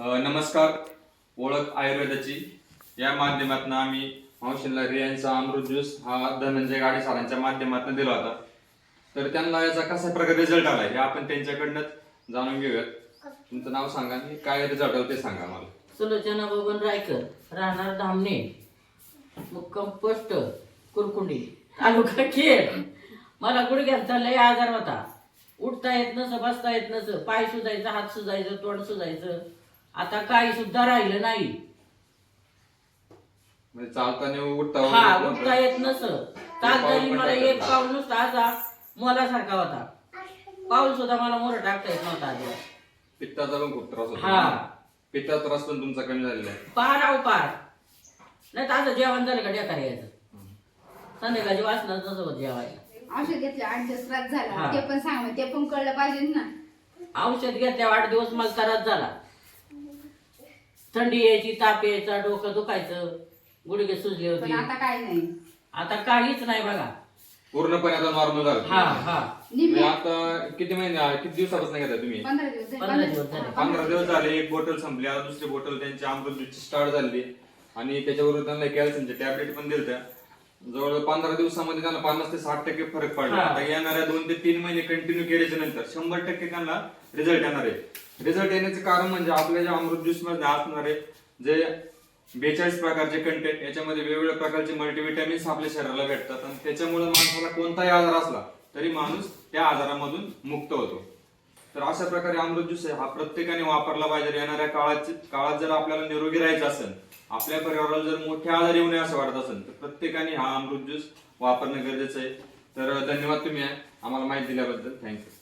नमस्कार. ओळख आयुर्वेदाची या माध्यमातून आम्ही मावशींना रियांचा अमृत ज्यूस हा धनंजय गाडे सरांच्या माध्यमातून दिला होता. तर त्यांना याचा कशा प्रकारे रिझल्ट आला हे आपण त्यांच्याकडनं जाणून घेऊयात. तुमचं नाव सांगा आणि काय रिझल्ट आला ते सांगा मला. सुलोचना बबन रायकर, राहणार धामणे, मुक्काम पोस्ट कुरकुंडी, तालुका खेड. मला गुडघ्याचा लय आजार होता. उठता येत नसं, बसता येत नसं, पाय सुजायचं, हात सुजायचं, तोंड सुजायचं. आता काही सुद्धा राहिलं नाही. म्हणजे चालताना उठता येत नसं. चालताना मला एक पाऊल नुसता असा मोलासारखा होता. पाऊल सुद्धा मला मोर टाकता येत नव्हता. पित्ताचा पण खूप त्रास होता. हा, पित्ताचा त्रास पण तुमचा कमी झालेला आहे. पार नाही तर असं जेवण झालं का ढेकार यायचं. संध्याकाळची वाचनाच नसं होत जेवायला. औषध घेतलं 8 दिवस त्रास झाला, ते पण सांग, ते पण कळलं पाहिजे ना. औषध घेतल्या 8 दिवस मला त्रास झाला. थंडी यायची, ताप यायचा, डोकं दुखायचं, गुडघे सुजले पण होते. आता काय नाही. आता काहीच नाही बघा. पूर्णपणे आता नॉर्मल झालं. हा हा, म्हणजे आता किती दिवसापासून घेता तुम्ही? 15 दिवस झाले. 15 दिवस झाले. 15 दिवस झाले. एक बॉटल संपली, आता दुसरी बॉटल त्यांची अमृत ज्यूसची स्टार्ट झाली आणि त्याच्यावर त्यांना कॅल्शियमचे टॅबलेट पण दिले. जवळ 15 दिवसामध्ये त्यांना 50 ते 60% फरक पडला. आता येणाऱ्या 2 ते 3 महिने कंटिन्यू केल्याच्या नंतर 100% त्यांना रिझल्ट येणार आहे. रिझल्ट येण्याचं कारण म्हणजे आपल्या ज्या अमृत ज्यूस मध्ये असणारे जे 42 प्रकारचे कंटेंट, याच्यामध्ये वेगवेगळ्या प्रकारचे मल्टीव्हिटॅमिन्स आपल्या शरीराला भेटतात आणि त्याच्यामुळे माणसाला कोणताही आजार असला तरी माणूस त्या आजारामधून मुक्त होतो. तर अशा प्रकारे अमृत ज्यूस हा प्रत्येकाने वापरला पाहिजे. येणाऱ्या काळात जर आपल्याला निरोगी राहायचं असेल, आपल्या परिवाराला जर मोठे आजार येऊ नये असं वाटत असेल, तर प्रत्येकाने हा अमृत ज्यूस वापरणं गरजेचं आहे. तर धन्यवाद, तुम्ही आम्हाला माहिती दिल्याबद्दल. थँक्यू.